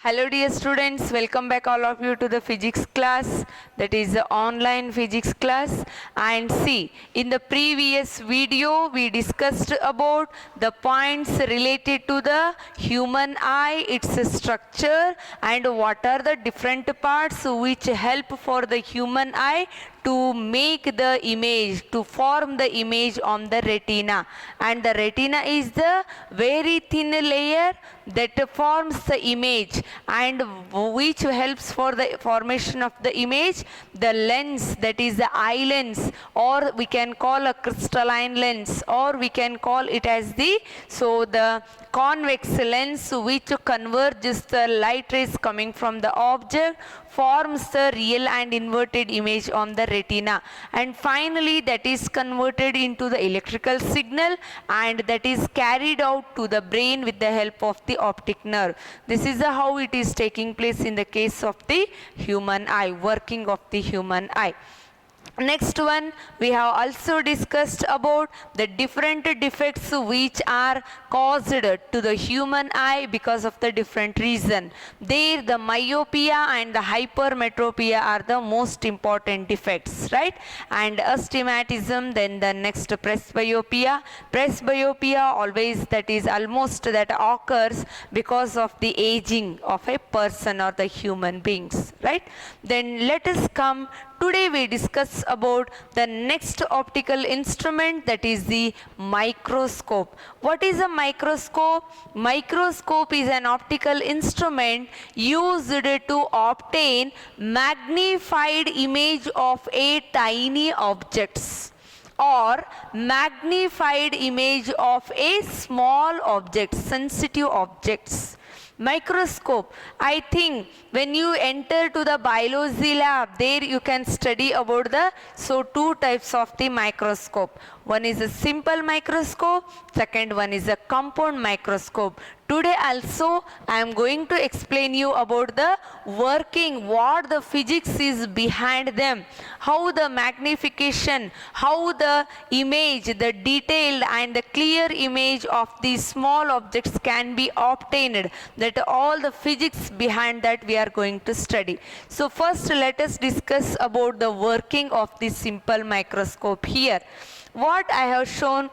Hello dear students, welcome back all of you to the physics class, that is the online physics class. And see, in the previous video we discussed about the points related to the human eye, its structure, and what are the different parts which help for the human eye to make the image, to form the image on the retina. And the retina is the very thin layer that forms the image, and which helps for the formation of the image, the lens, that is the eye lens, or we can call a crystalline lens, or we can call it as the convex lens, which converges the light rays coming from the object, forms the real and inverted image on the retina, and finally that is converted into the electrical signal, and that is carried out to the brain with the help of the optic nerve. This is how it is taking place in the case of the human eye, working of the human eye. Next one, we have also discussed about the different defects which are caused to the human eye because of the different reason. There the myopia and the hypermetropia are the most important defects, right? And astigmatism, then the next presbyopia. Presbyopia always, that is almost that occurs because of the aging of a person or the human beings, right? Then let us come. Today we discuss about the next optical instrument, that is the microscope. What is a microscope? Microscope is an optical instrument used to obtain magnified image of a tiny objects, or magnified image of a small object, sensitive objects. Microscope, I think when you enter to the biology lab, there you can study about the two types of the microscope. One is a simple microscope, second one is a compound microscope. Today also I am going to explain you about the working, what the physics is behind them, how the magnification, how the image, the detailed and the clear image of these small objects can be obtained, that all the physics behind that we are going to study. So first let us discuss about the working of the simple microscope here. What I have shown,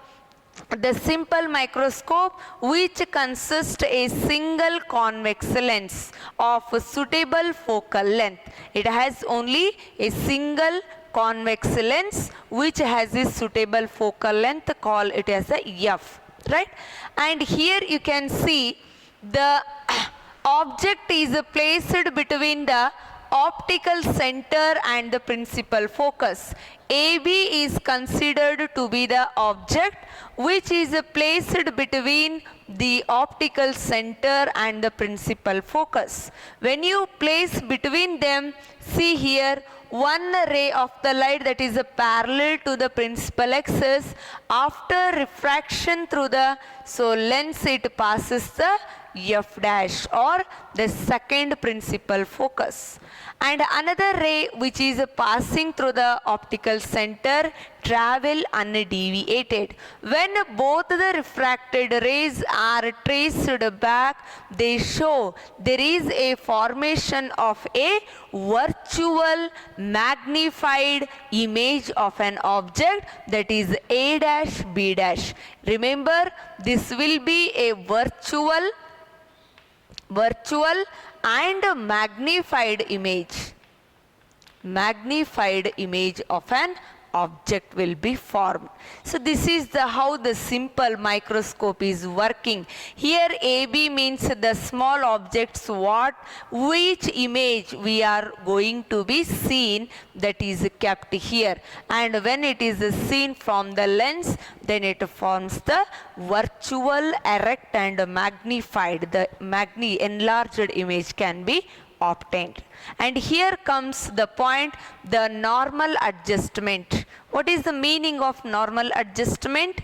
the simple microscope, which consists a single convex lens of suitable focal length. It has only a single convex lens which has a suitable focal length, call it as a F, right? And here you can see the object is placed between the optical center and the principal focus. AB is considered to be the object which is placed between the optical center and the principal focus. When you place between them, see here, one ray of the light that is parallel to the principal axis, after refraction through the lens, it passes the F dash, or the second principal focus, and another ray which is passing through the optical center travel undeviated. When both the refracted rays are traced back, they show there is a formation of a virtual magnified image of an object, that is A dash B dash. Remember, this will be a virtual and magnified image of an object will be formed. So this is how the simple microscope is working. Here AB means the small objects which image we are going to be seen, that is kept here, and when it is seen from the lens, then it forms the virtual, erect and magnified, the enlarged image can be obtained. And here comes the point, the normal adjustment. What is the meaning of normal adjustment?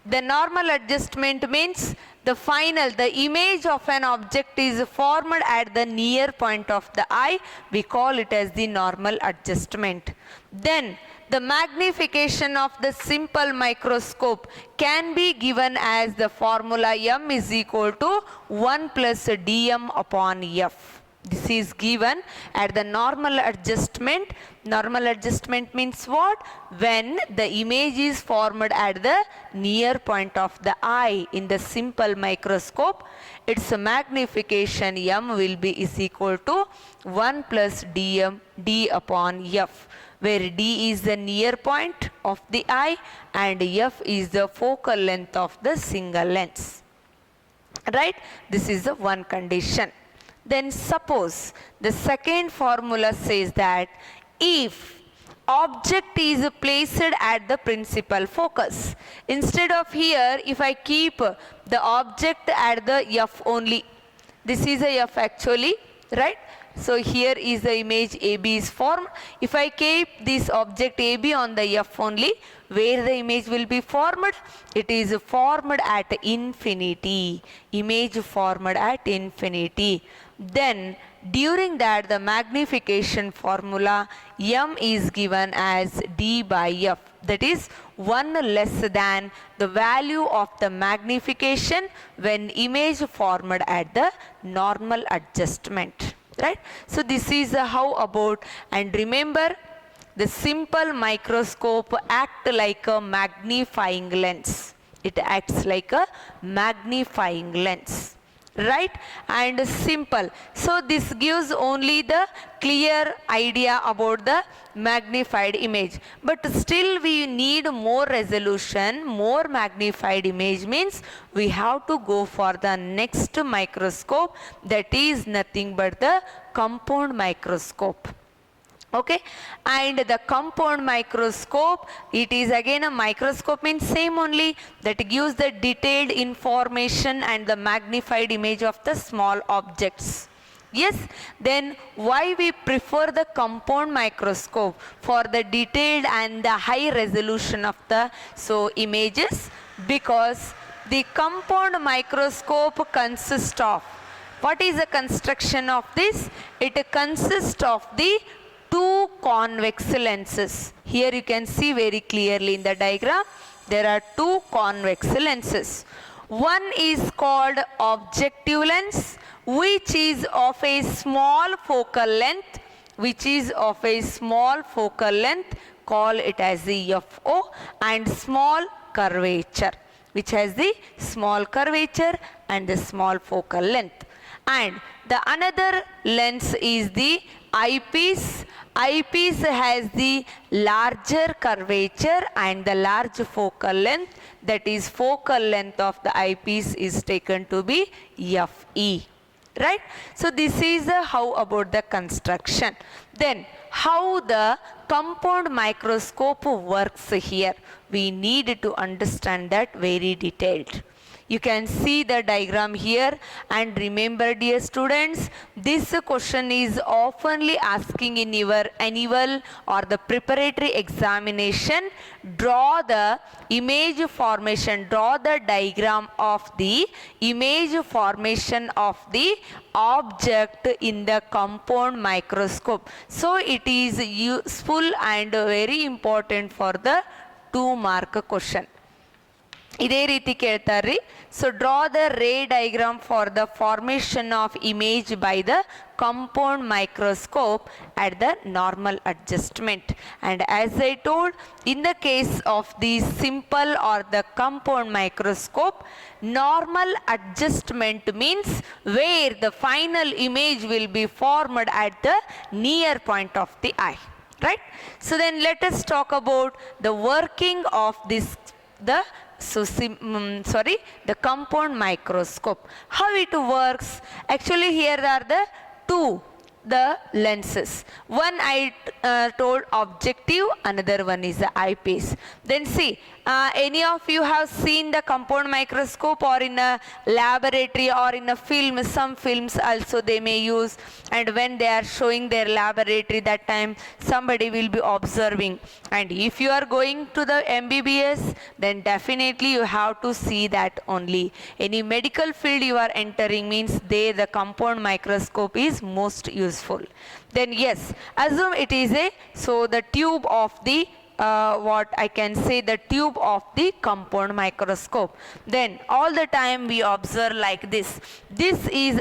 The normal adjustment means the image of an object is formed at the near point of the eye. We call it as the normal adjustment. Then the magnification of the simple microscope can be given as the formula m is equal to 1 plus dm upon f. This is given at the normal adjustment. Normal adjustment means what? When the image is formed at the near point of the eye in the simple microscope, its magnification m will be is equal to 1 plus dm d upon f, where d is the near point of the eye and f is the focal length of the single lens. Right? This is the one condition. Then suppose the second formula says that if object is placed at the principal focus, instead of here if I keep the object at the f only, this is a f actually, right? So here is the image AB is formed. If I keep this object AB on the f only, where the image will be formed? It is formed at infinity. Image formed at infinity. Then during that the magnification formula m is given as d by f, that is 1 less than the value of the magnification when image formed at the normal adjustment. Right? So this is how about, and remember the simple microscope act like a magnifying lens. It acts like a magnifying lens. Right? And simple. So this gives only the clear idea about the magnified image. But still we need more resolution, more magnified image means we have to go for the next microscope, that is nothing but the compound microscope. Okay, and the compound microscope, it is again a microscope means same only, that gives the detailed information and the magnified image of the small objects. Yes, then why we prefer the compound microscope for the detailed and the high resolution of the images? Because the compound microscope consists of, what is the construction of this? It consists of the two convex lenses. Here you can see very clearly in the diagram, there are two convex lenses. One is called objective lens, which is of a small focal length, call it as the FO, and small curvature, which has the small curvature and the small focal length. And the another lens is the eyepiece. Eyepiece has the larger curvature and the large focal length, that is focal length of the eyepiece is taken to be FE. Right? So this is how about the construction. Then how the compound microscope works here. We need to understand that very detailed. You can see the diagram here, and remember dear students, this question is oftenly asking in your annual or the preparatory examination. Draw the image formation, draw the diagram of the image formation of the object in the compound microscope. So it is useful and very important for the 2-mark question. ಇದೇ ರೀತಿ ಕೇಳ್ತಾರ್ರಿ. So draw the ray diagram for the formation of image by the compound microscope at the normal adjustment. And as I told, in the case of the simple or the compound microscope, normal adjustment means where the final image will be formed at the near point of the eye. Right? So then let us talk about the working of this, the the compound microscope. How it works? Actually here are the two the lenses. One I told objective, another one is the eyepiece. Then see, any of you have seen the compound microscope or in a laboratory or in a film? Some films also they may use, and when they are showing their laboratory, that time somebody will be observing. And if you are going to the MBBS, then definitely you have to see that only. Any medical field you are entering means there the compound microscope is most useful. Then yes, assume it is a, so the tube of the what I can say, the tube of the compound microscope. Then all the time we observe like this. This is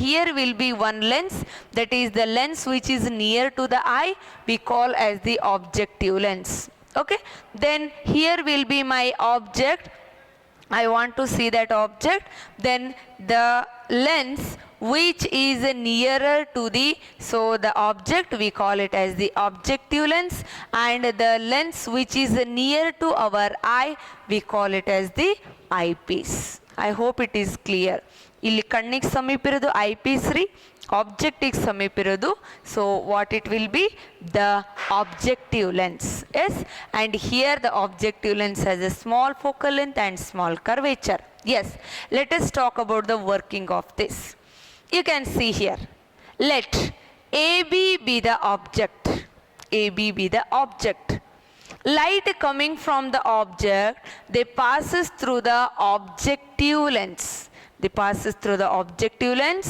here will be one lens, that is the lens which is near to the eye, we call as the objective lens. Okay, then here will be my object. I want to see that object. Then the lens which is nearer to the, so the object we call it as the objective lens, and the lens which is near to our eye we call it as the eyepiece. I hope it is clear. ಇಲ್ಲಿ ಕಣ್ಣಿಗೆ ಸಮೀಪ ಇರೋದು IPs ರೀ, ಆಬ್ಜೆಕ್ಟಿಗೆ ಸಮೀಪ ಇರೋದು, so what it will be, the objective lens. Yes, and here the objective lens has a small focal length and small curvature. Yes, let us talk about the working of this. You can see here, let AB be the object, AB be the object. Light coming from the object, they passes through the objective lens. They passes through the objective lens,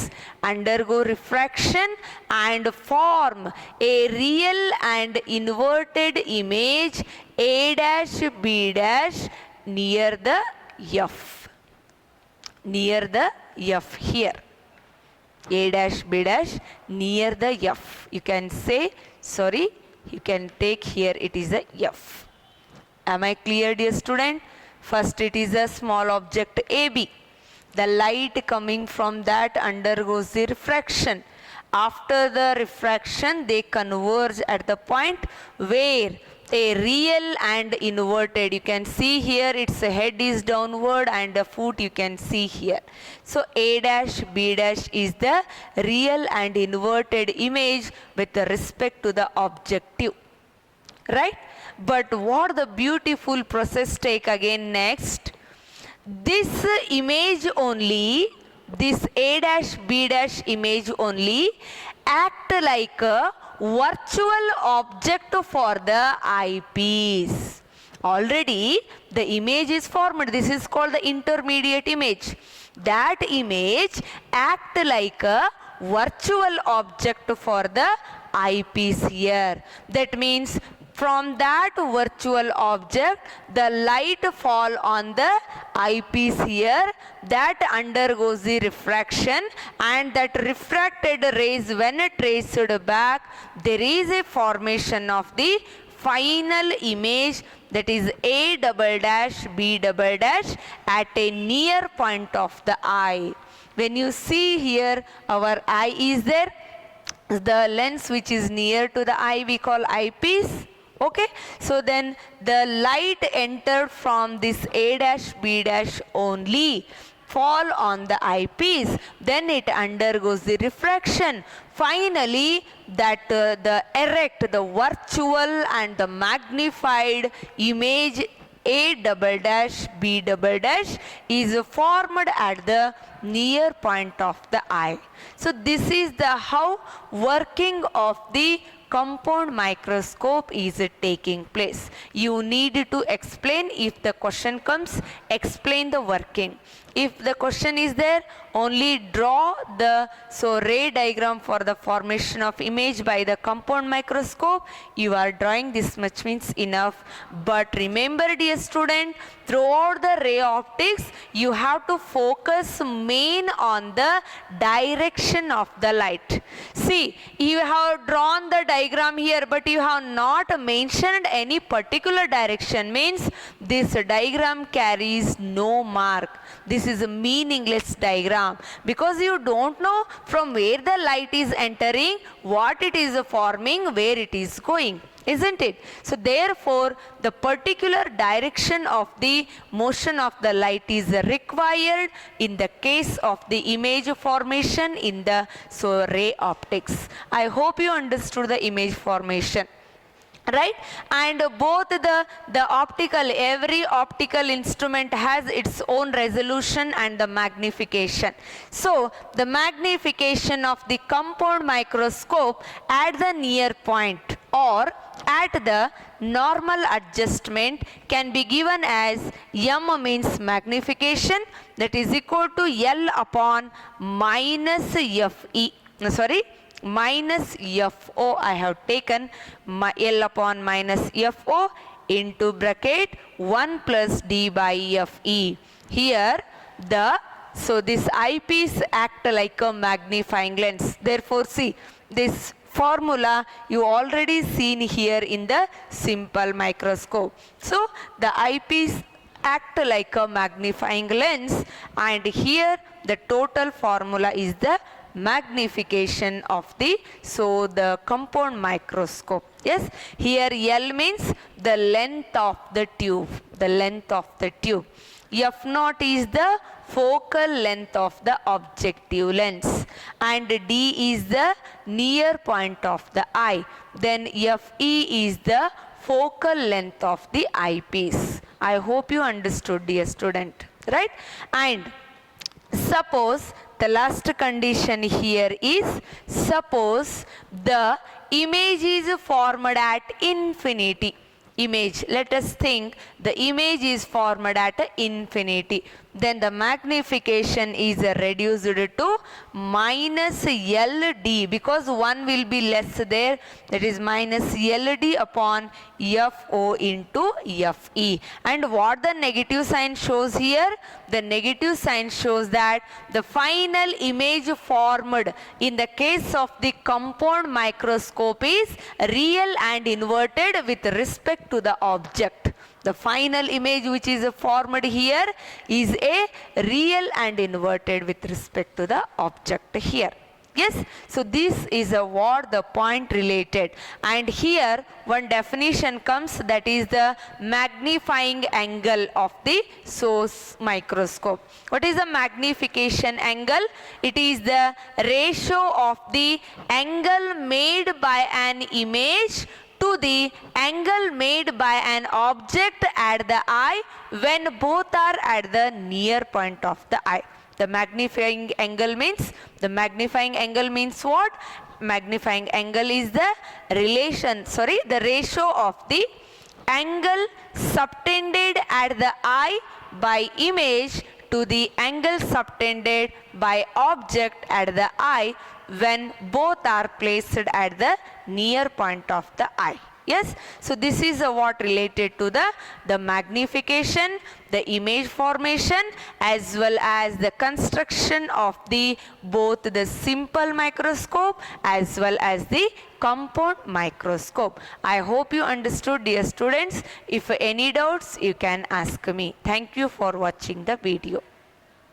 undergo refraction and form a real and inverted image A dash B dash near the F. Near the F here. A dash B dash near the F. You can say, sorry, you can take here it is a F. Am I clear, dear student? First it is a small object AB. The light coming from that undergoes the refraction. After the refraction, they converge at the point where a real and inverted, you can see here its head is downward and the foot you can see here. So A dash B dash is the real and inverted image with respect to the objective. Right? But what the beautiful process take again next? This image only, this A dash B dash image only act like a virtual object for the eyepiece. Already the image is formed. This is called the intermediate image. That image act like a virtual object for the eyepiece here. That means from that virtual object, the light fall on the eyepiece here, that undergoes the refraction, and that refracted rays when traced back, there is a formation of the final image, that is A double dash B double dash at a near point of the eye. When you see here our eye is there, the lens which is near to the eye we call eyepiece. Okay, so then the light entered from this A dash B dash only fall on the eyepiece, then it undergoes the refraction. Finally, that the erect, the virtual and the magnified image A double dash B double dash is formed at the near point of the eye. So this is the how working of the compound microscope is taking place. You need to explain. If the question comes, explain the working. If the question is there, only draw the ray diagram for the formation of image by the compound microscope. You are drawing this much means enough. But remember, dear student, throughout the ray optics, you have to focus main on the direction of the light. See, you have drawn the diagram here, but you have not mentioned any particular direction, means this diagram carries no mark. This is a meaningless diagram because you don't know from where the light is entering, what it is forming, where it is going. Isn't it? So therefore, the particular direction of the motion of the light is required in the case of the image formation in the ray optics. I hope you understood the image formation. Right? And both the optical, every optical instrument has its own resolution and the magnification. So the magnification of the compound microscope at the near point or at the normal adjustment can be given as M means magnification, that is equal to L upon minus Fe. minus FO I have taken L upon minus FO into bracket 1 plus D by FE. Here so this eyepiece act like a magnifying lens. Therefore see this formula you already seen here in the simple microscope. So the eyepiece act like a magnifying lens, and here the total formula is the magnification of the compound microscope. Yes, here L means the length of the tube, F naught is the focal length of the objective lens, and D is the near point of the eye. Then FE is the focal length of the eyepiece. I hope you understood, dear student, right? And suppose the last condition here is, suppose the image is formed at infinity. Let us think the image is formed at infinity. Then the magnification is reduced to minus LD, because 1 will be less there, that is minus LD upon FO into FE. And what the negative sign shows here? The negative sign shows that the final image formed in the case of the compound microscope is real and inverted with respect to the object. The final image which is formed here is a real and inverted with respect to the object here. Yes, so this is what the point related, and here one definition comes, that is the magnifying angle of the source microscope. What is the magnification angle? It is the ratio of the angle made by an image to the angle made by an object at the eye when both are at the near point of the eye. The magnifying angle means what? Magnifying angle is the ratio of the angle subtended at the eye by image to the angle subtended by object at the eye when both are placed at the near point of the eye. Yes, so this is what related to the magnification, the image formation, as well as the construction of the both the simple microscope as well as the compound microscope. I hope you understood, dear students. If any doubts, you can ask me. Thank you for watching the video.